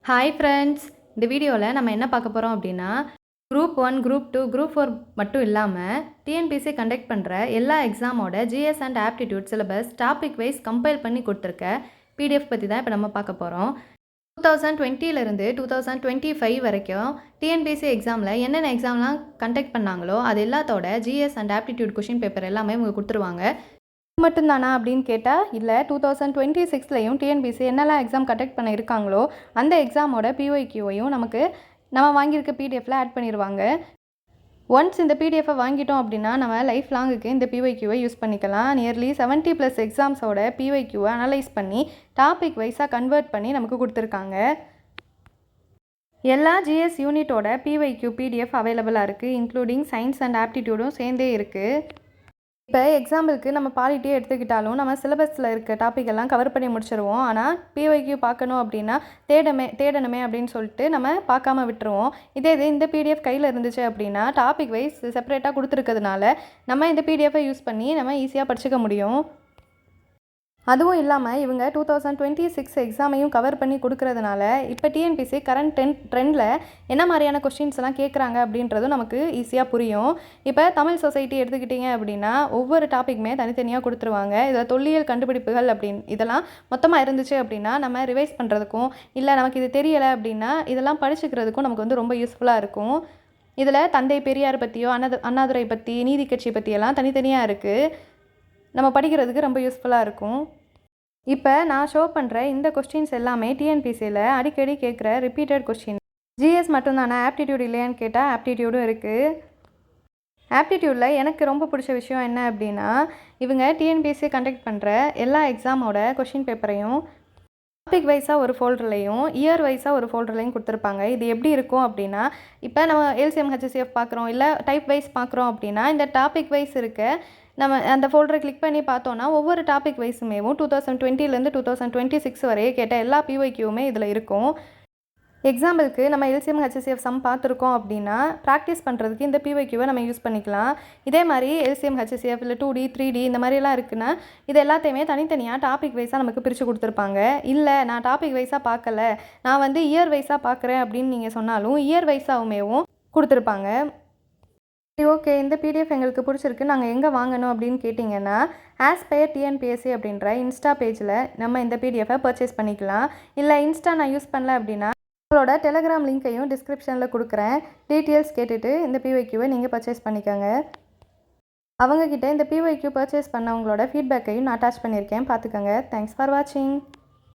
Hi friends, இந்த வீடியோவில் நம்ம என்ன பார்க்க போகிறோம் அப்படின்னா, குரூப் 1, குரூப் 2, குரூப் 4 மட்டும் இல்லாமல் டிஎன்பிஎஸ்சி கண்டக்ட் பண்ணுற எல்லா எக்ஸாமோட GS and aptitude syllabus topic wise compile பண்ணி கொடுத்துருக்க பிடிஎஃப் பற்றி தான் இப்போ நம்ம பார்க்க போகிறோம். 2020லேருந்து 2025 வரைக்கும் டிஎன்பிஎஸ்சி எக்ஸாமில் என்னென்ன எக்ஸாம்லாம் கண்டக்ட் பண்ணாங்களோ அது எல்லாத்தோட GS and aptitude question paper எல்லாமே இவங்க கொடுத்துருவாங்க. மட்டும்தானா அப்படின்னு கேட்டால் இல்லை, 2026லையும் டிஎன்பிஎஸ்சி என்னெல்லாம் எக்ஸாம் கண்டக்ட் பண்ண இருக்காங்களோ அந்த எக்ஸாமோட பிஒய்க்யூவையும் நம்ம வாங்கியிருக்க பிடிஎஃப்பில் ஆட் பண்ணிடுவாங்க. ஒன்ஸ் இந்த பிடிஎஃப்பை வாங்கிட்டோம் அப்படின்னா நம்ம லைஃப் லாங்குக்கு இந்த பிஒய்க்யூவை யூஸ் பண்ணிக்கலாம். நியர்லி 70+ எக்ஸாம்ஸோட பிஒய்க்யூவை அனலைஸ் பண்ணி டாபிக் வைஸாக கன்வெர்ட் பண்ணி நமக்கு கொடுத்துருக்காங்க. எல்லா ஜிஎஸ் யூனிட்டோட பிஒய்க்யூ பிடிஎஃப் அவைலபிளாக இருக்குது, இன்க்ளூடிங் சயின்ஸ் அண்ட் ஆப்டிடியூடும் சேர்ந்தே இருக்குது. இப்போ எக்ஸாம்பிளுக்கு நம்ம பாலிட்டியே எடுத்துக்கிட்டாலும் நம்ம சிலபஸில் இருக்க டாபிக் எல்லாம் கவர் பண்ணி முடிச்சிருவோம். ஆனால் பிஒய்க்யூ பார்க்கணும் அப்படின்னா தேடணுமே அப்படின்னு சொல்லிட்டு நம்ம பார்க்காம விட்டுருவோம். இதே இந்த பிடிஎஃப் கையில் இருந்துச்சு அப்படின்னா டாபிக் வைஸ் செப்பரேட்டாக கொடுத்துருக்கிறதுனால நம்ம இந்த பிடிஎஃப்பை யூஸ் பண்ணி நம்ம ஈஸியாக படிச்சுக்க முடியும். அதுவும் இல்லாமல் இவங்க 2026 எக்ஸாமையும் கவர் பண்ணி கொடுக்கறதுனால இப்போ டிஎன்பிஎஸ்சி கரண்ட் ட்ரெண்டில் என்ன மாதிரியான கொஸ்டின்ஸ் எல்லாம் கேட்குறாங்க அப்படின்றதும் நமக்கு ஈஸியாக புரியும். இப்போ தமிழ் சொசைட்டி எடுத்துக்கிட்டிங்க அப்படின்னா ஒவ்வொரு டாப்பிக்குமே தனித்தனியாக கொடுத்துருவாங்க. இதில் தொல்லியல் கண்டுபிடிப்புகள் இதெல்லாம் மொத்தமாக இருந்துச்சு அப்படின்னா நம்ம ரிவைஸ் பண்ணுறதுக்கும் இல்லை நமக்கு இது தெரியலை அப்படின்னா இதெல்லாம் படிச்சுக்கிறதுக்கும் நமக்கு ரொம்ப யூஸ்ஃபுல்லாக இருக்கும். இதில் தந்தை பெரியார் பற்றியோ அண்ணாதுரை பற்றி நீதி கட்சி பற்றியெல்லாம் தனித்தனியாக இருக்குது, நம்ம படிக்கிறதுக்கு ரொம்ப யூஸ்ஃபுல்லாக இருக்கும். இப்போ நான் ஷோ பண்ணுற இந்த கொஸ்டின்ஸ் எல்லாமே டிஎன்பிஎஸ்சியில் அடிக்கடி கேட்குற ரிப்பீட்டட் கொஸ்டின். ஜிஎஸ் மட்டும்தானே, ஆப்டிடியூட் இல்லையான்னு கேட்டால் ஆப்டிடியூடும் இருக்குது. ஆப்டிடியூடில் எனக்கு ரொம்ப பிடிச்ச விஷயம் என்ன அப்படின்னா, இவங்க டிஎன்பிஎஸ்சி கண்டக்ட் பண்ணுற எல்லா எக்ஸாமோட கொஷின் பேப்பரையும் டாபிக் வைஸாக ஒரு ஃபோல்டர்லையும் இயர் வைஸாக ஒரு ஃபோல்டர்லையும் கொடுத்துருப்பாங்க. இது எப்படி இருக்கும் அப்படின்னா, இப்போ நம்ம எல்சிஎம் ஹெச்சிஎஃப் பார்க்குறோம் இல்லை டைப் வைஸ் பார்க்குறோம் அப்படின்னா இந்த டாபிக் வைஸ் இருக்க நம்ம அந்த ஃபோல்டரை கிளிக் பண்ணி பார்த்தோன்னா ஒவ்வொரு டாபிக் வைஸுமேவும் 2020லேருந்து 2026 வரையே கேட்ட எல்லா பிஒய்க்யூவுமே இதில் இருக்கும். எக்ஸாம்பிளுக்கு நம்ம எல்சிஎம் ஹெச்சிஎஃப் சம் பார்த்துருக்கோம் அப்படின்னா ப்ராக்டிஸ் பண்ணுறதுக்கு இந்த பிஒய்க்யூவை நம்ம யூஸ் பண்ணிக்கலாம். இதே மாதிரி எல்சிஎம் ஹெச்சிஎஃப் இல்லை 2D 3D இந்த மாதிரிலாம் இருக்குன்னா இது எல்லாத்தையுமே தனித்தனியாக டாபிக் வைஸாக நமக்கு பிரித்து கொடுத்துருப்பாங்க. இல்லை நான் டாபிக் வைஸாக பார்க்கல, நான் இயர் வைஸாக பார்க்குறேன் அப்படின்னு நீங்கள் சொன்னாலும் இயர் வைஸாகவுமேவும் கொடுத்துருப்பாங்க. சரி, ஓகே, இந்த பிடிஎஃப் எங்களுக்கு பிடிச்சிருக்கு, நாங்கள் எங்கே வாங்கணும் அப்படின்னு கேட்டிங்கன்னா ஆஸ்பயர் டிஎன்பிஎஸ்சி அப்படின்ற இன்ஸ்டா பேஜில் நம்ம இந்த பிடிஎஃப்பை பர்ச்சேஸ் பண்ணிக்கலாம். இல்லை இன்ஸ்டா நான் யூஸ் பண்ணல அப்படின்னா உங்களோட டெலகிராம் லிங்க்கையும் டிஸ்கிரிப்ஷனில் கொடுக்குறேன், டீட்டெயில்ஸ் கேட்டுட்டு இந்த பிஒய்க்யூவை நீங்கள் பர்ச்சேஸ் பண்ணிக்கோங்க. அவங்கக்கிட்ட இந்த பிஒய்க்யூ பர்ச்சேஸ் பண்ணவங்களோட ஃபீட்பேக்கையும் நான் அட்டாச் பண்ணியிருக்கேன், பார்த்துக்கோங்க. தேங்க்ஸ் ஃபார் வாட்சிங்.